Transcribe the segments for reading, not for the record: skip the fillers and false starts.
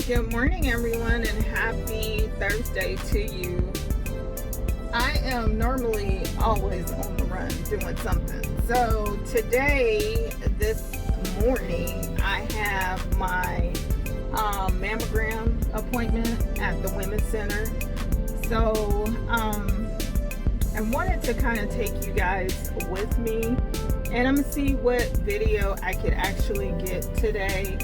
Good morning, everyone, and happy Thursday to you. I am normally always on the run doing something. So today, this morning, I have my mammogram appointment at the Women's Center. So I wanted to kind of take you guys with me, and I'm gonna see what video I could actually get today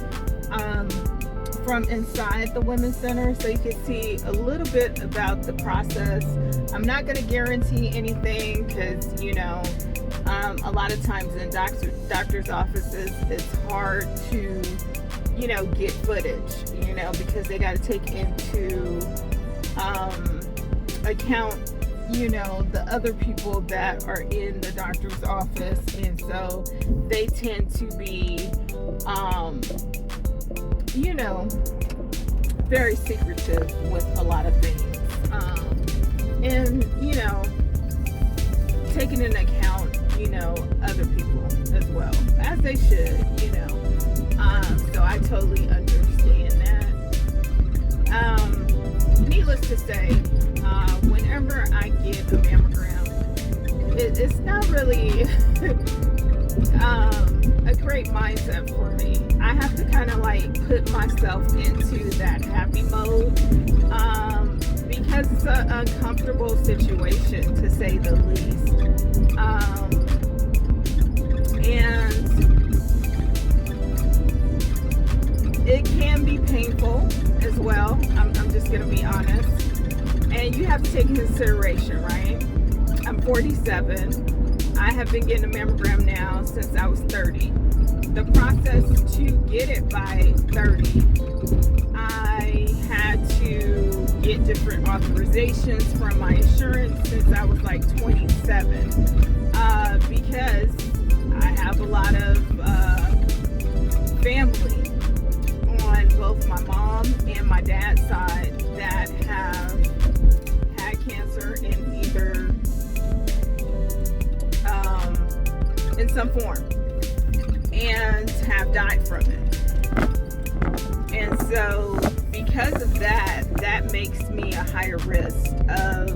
from inside the Women's Center, so you can see a little bit about the process. I'm not going to guarantee anything because, a lot of times in doctor's offices, it's hard to, get footage, because they got to take into account, the other people that are in the doctor's office, and so they tend to be very secretive with a lot of things, and taking into account other people as well, as they should, so I totally understand that. Needless to say, whenever I get a mammogram, it's not really a great mindset for me. I have to kind of put myself into that happy mode, because it's an uncomfortable situation, to say the least, and it can be painful as well. I'm just gonna be honest, and you have to take into consideration, right? I'm 47. I have been getting a mammogram now since I was 30. The process to get it by 30, I had to get different authorizations from my insurance since I was 27, because I have a lot of family on both my mom and my dad's side that have had cancer in either in some form, and have died from it. And so because of that, that makes me a higher risk of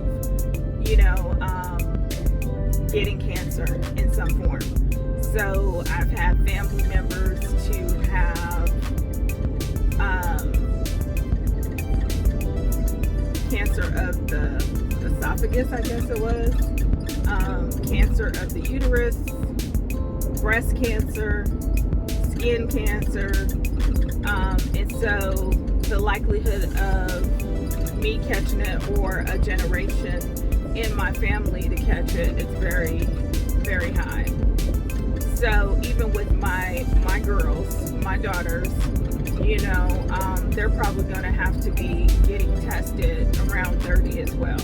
getting cancer in some form. So I've had family members to have cancer of the esophagus, I guess it was, cancer of the uterus, breast cancer, skin cancer, and so the likelihood of me catching it, or a generation in my family to catch it, is very, very high. So even with my girls, my daughters, they're probably going to have to be getting tested around 30 as well.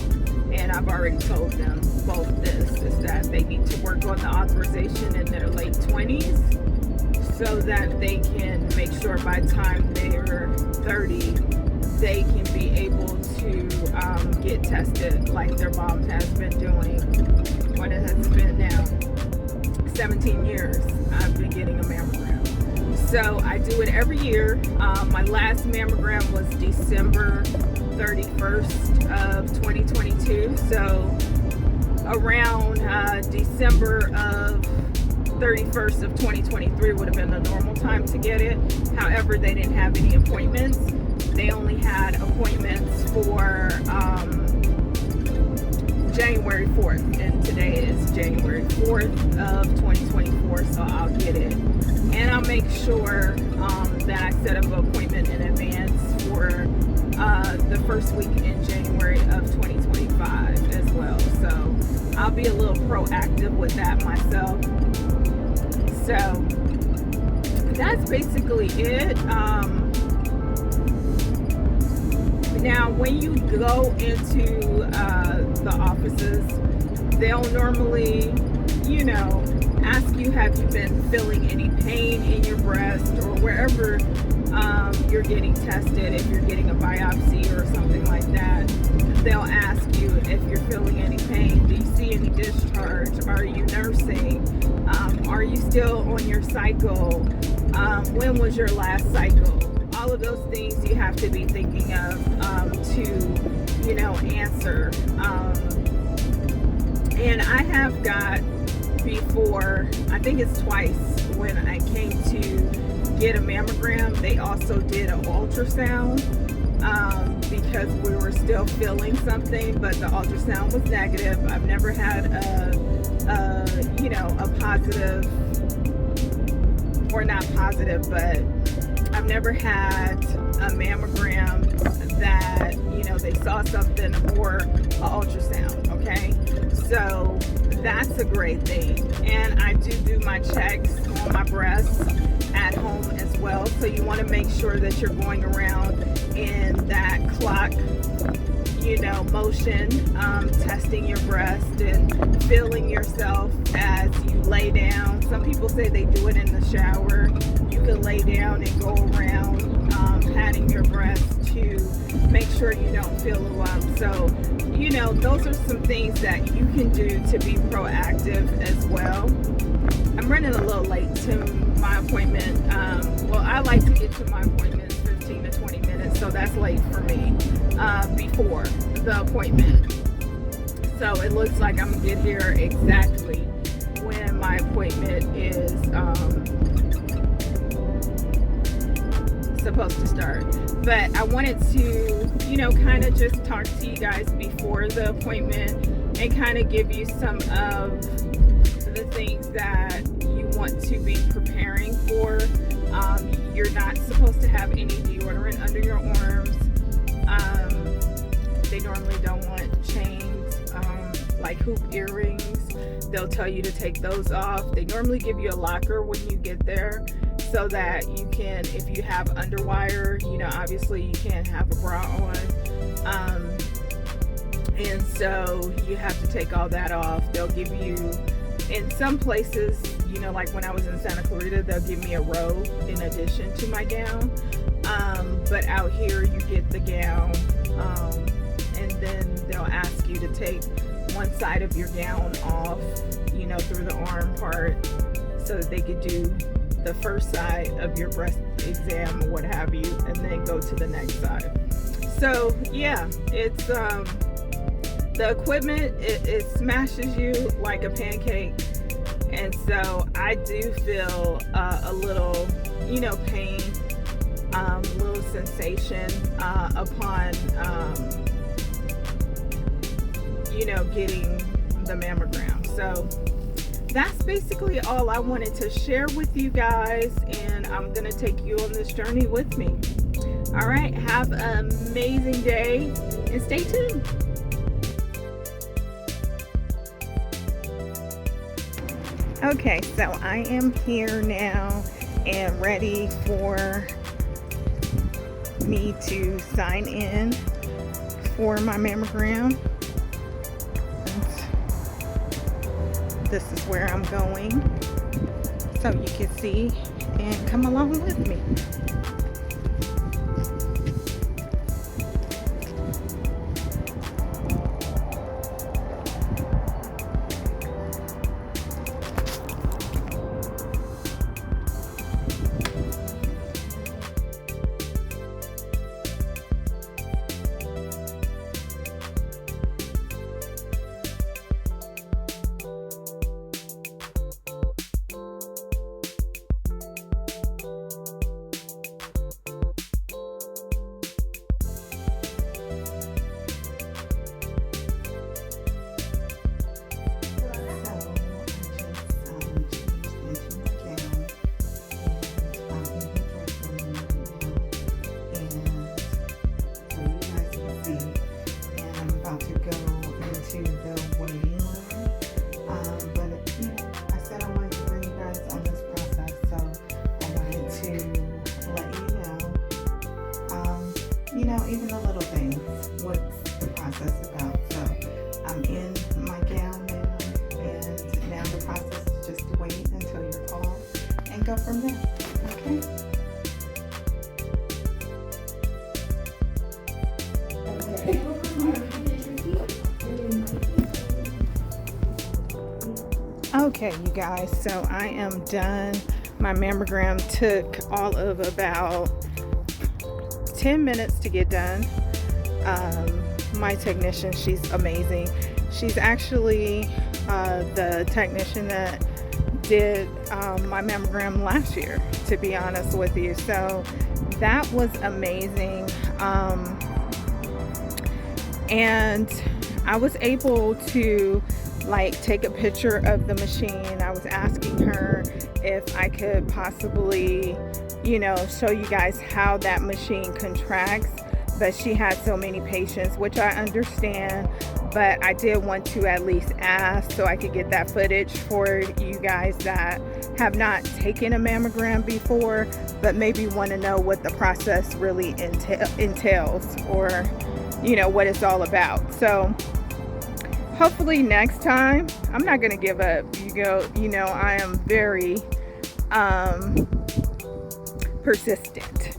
And I've already told them both this, is that they need to work on the authorization in their late 20s, so that they can make sure by the time they're 30, they can be able to get tested like their mom has been doing. What it has been now, 17 years I've been getting a mammogram. So I do it every year. My last mammogram was December 31st of 2022. So around December of 31st of 2023 would have been the normal time to get it. However, they didn't have any appointments. They only had appointments for January 4th, and today is January 4th of 2024, so I'll get it. And I'll make sure that I set up an appointment in advance for the first week in January of 2025 as well. So I'll be a little proactive with that myself. So that's basically it. Now, when you go into the offices, they'll normally, ask you, have you been feeling any pain in your breast, or wherever you're getting tested, if you're getting a biopsy or something like that. They'll ask you if you're feeling any pain. Do you see any discharge? Are you nursing? Are you still on your cycle? When was your last cycle? All all of those things you have to be thinking of to, you know, answer. And I have got before, I think it's twice, when I came to get a mammogram, they also did an ultrasound because we were still feeling something, but the ultrasound was negative. I've never had you know, a positive, or not positive, but I've never had a mammogram that, you know, they saw something, or an ultrasound, okay? So that's a great thing. And I do my checks on my breasts at home as well. So you want to make sure that you're going around in that clock, you know, motion, testing your breast and feeling yourself as you lay down. Some people say they do it in the shower. You can lay down and go around patting your breast to make sure you don't feel a lump. So, you know, those are some things that you can do to be proactive as well. I'm running a little late to my appointment. Well, I like to get to my appointments 15 to 20 minutes, so that's late for me before the appointment. So it looks like I'm gonna get here exactly when my appointment is supposed to start. But I wanted to, you know, kind of just talk to you guys before the appointment and kind of give you some of the things that you want to be preparing for. You're not supposed to have any deodorant under your arms. They normally don't want chains, like hoop earrings. They'll tell you to take those off. They normally give you a locker when you get there, so that you can, if you have underwire, you know, obviously you can't have a bra on. And so you have to take all that off. They'll give you, in some places, you know, like when I was in Santa Clarita, they'll give me a robe in addition to my gown. But out here you get the gown, and then they'll ask you to take one side of your gown off, you know, through the arm part, so that they could do the first side of your breast exam or what have you, and then go to the next side. So yeah, it's the equipment, it smashes you like a pancake. And so I do feel a little, you know, pain, little sensation upon you know, getting the mammogram. So that's basically all I wanted to share with you guys, and I'm gonna take you on this journey with me. All right, have an amazing day and stay tuned. Okay, so I am here now and ready for me to sign in for my mammogram. This is where I'm going, so you can see and come along with me. Even the little things, what's the process about. So I'm in my gown now, and now the process is just to wait until you're called and go from there. Okay, you guys, so I am done. My mammogram took all of about 10 minutes to get done. My technician, she's amazing. She's actually the technician that did my mammogram last year, to be honest with you. So that was amazing. And I was able to like take a picture of the machine. I was asking her if I could possibly, you know, show you guys how that machine contracts, but she had so many patients, which I understand, but I did want to at least ask so I could get that footage for you guys that have not taken a mammogram before, but maybe want to know what the process really entails, or, you know, what it's all about. So hopefully next time, I'm not going to give up. You know, I am very persistent.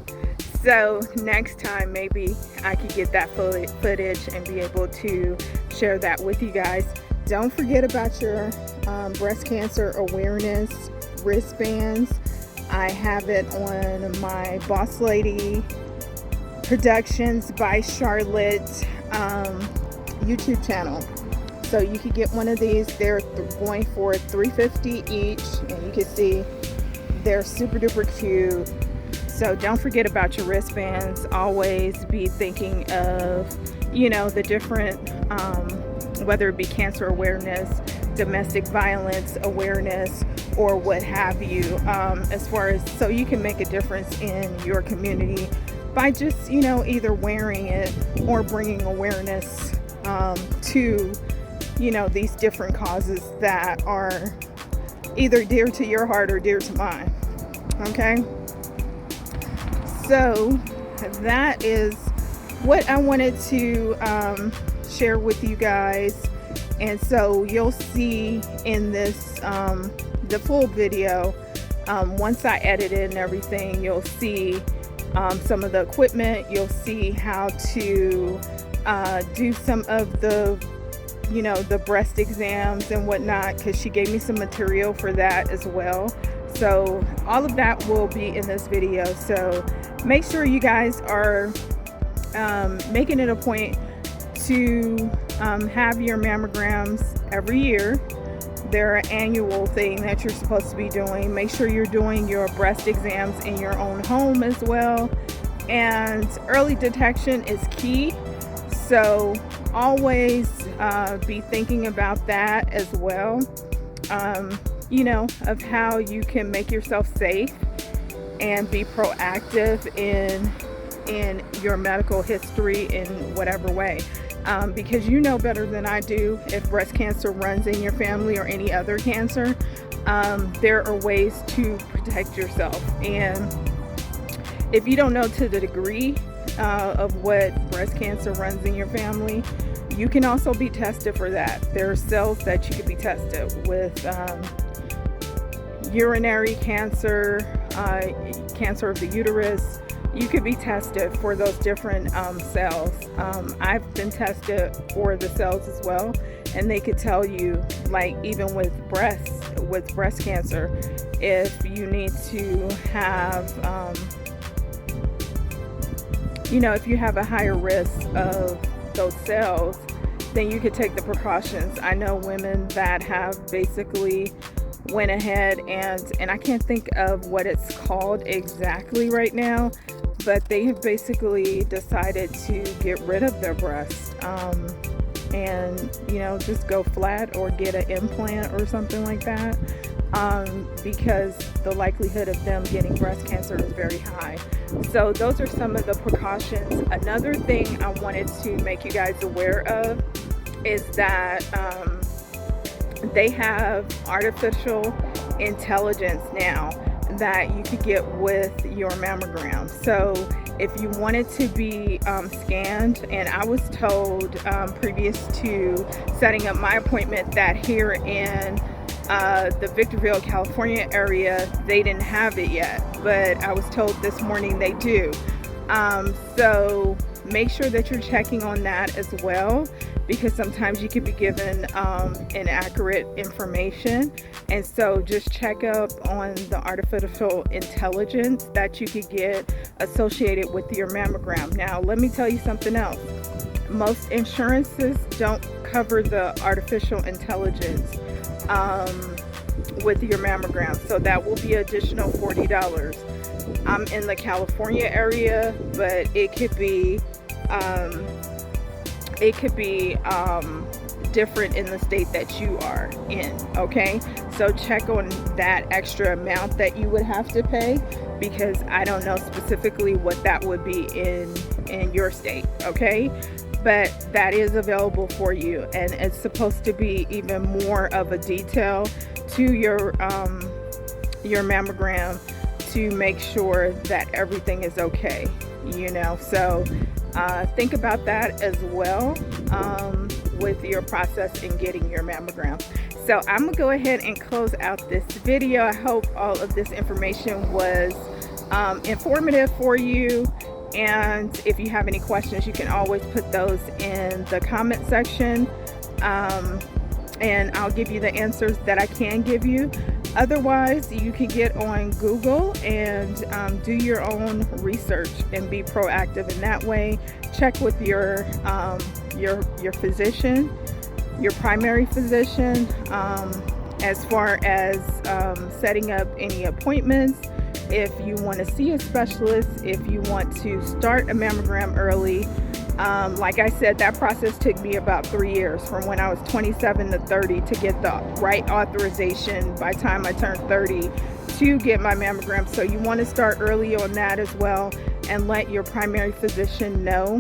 So next time, maybe I could get that footage and be able to share that with you guys. Don't forget about your breast cancer awareness wristbands. I have it on my Boss Lady Productions by Charlotte YouTube channel. So you could get one of these. They're going for $3.50 each, and you can see they're super duper cute. So don't forget about your wristbands. Always be thinking of, you know, the different, whether it be cancer awareness, domestic violence awareness, or what have you, as far as, so you can make a difference in your community by just, you know, either wearing it or bringing awareness to, you know, these different causes that are either dear to your heart or dear to mine. Okay, so that is what I wanted to share with you guys. And so you'll see in this the full video, once I edit it and everything, you'll see some of the equipment. You'll see how to do some of the, you know, the breast exams and whatnot, because she gave me some material for that as well. So all of that will be in this video. So make sure you guys are making it a point to have your mammograms every year. They're an annual thing that you're supposed to be doing. Make sure you're doing your breast exams in your own home as well. And early detection is key. So always be thinking about that as well. You know, of how you can make yourself safe and be proactive in your medical history in whatever way. Because you know better than I do if breast cancer runs in your family or any other cancer. There are ways to protect yourself. And if you don't know to the degree of what breast cancer runs in your family, you can also be tested for that. There are cells that you could be tested with. Urinary cancer, cancer of the uterus, you could be tested for those different cells. I've been tested for the cells as well, and they could tell you, like, even with breast cancer, if you need to have, you know, if you have a higher risk of those cells, then you could take the precautions. I know women that have basically went ahead and I can't think of what it's called exactly right now, but they have basically decided to get rid of their breast and, you know, just go flat or get an implant or something like that, because the likelihood of them getting breast cancer is very high. So those are some of the precautions. Another thing I wanted to make you guys aware of is that they have artificial intelligence now that you could get with your mammogram. So if you wanted to be scanned, and I was told previous to setting up my appointment that here in the Victorville, California area, they didn't have it yet, but I was told this morning they do. So make sure that you're checking on that as well, because sometimes you could be given inaccurate information. And so just check up on the artificial intelligence that you could get associated with your mammogram. Now, let me tell you something else. Most insurances don't cover the artificial intelligence with your mammogram, so that will be additional $40. I'm in the California area, but it could be different in the state that you are in. Okay, so check on that extra amount that you would have to pay, because I don't know specifically what that would be in your state. Okay, but that is available for you, and it's supposed to be even more of a detail to your mammogram to make sure that everything is okay, you know. So think about that as well with your process in getting your mammogram. So I'm gonna go ahead and close out this video. I hope all of this information was informative for you. And if you have any questions, you can always put those in the comment section, and I'll give you the answers that I can give you. Otherwise, you can get on Google and do your own research and be proactive in that way. Check with your physician, your primary physician, as far as setting up any appointments. If you want to see a specialist, if you want to start a mammogram early, like I said, that process took me about 3 years, from when I was 27 to 30, to get the right authorization by the time I turned 30 to get my mammogram. So you want to start early on that as well, and let your primary physician know,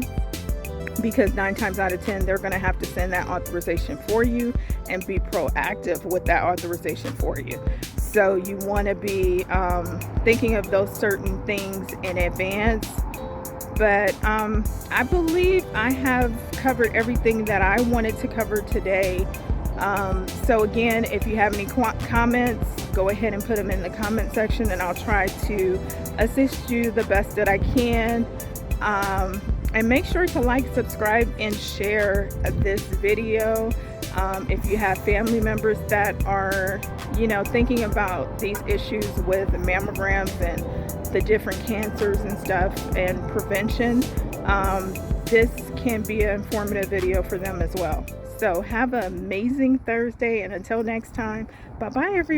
because 9 times out of 10 they're going to have to send that authorization for you and be proactive with that authorization for you. So you want to be thinking of those certain things in advance. But I believe I have covered everything that I wanted to cover today. So again, if you have any comments, go ahead and put them in the comment section, and I'll try to assist you the best that I can. And make sure to like, subscribe, and share this video. If you have family members that are, you know, thinking about these issues with mammograms and the different cancers and stuff and prevention, this can be an informative video for them as well. So have an amazing Thursday, and until next time, bye bye everyone.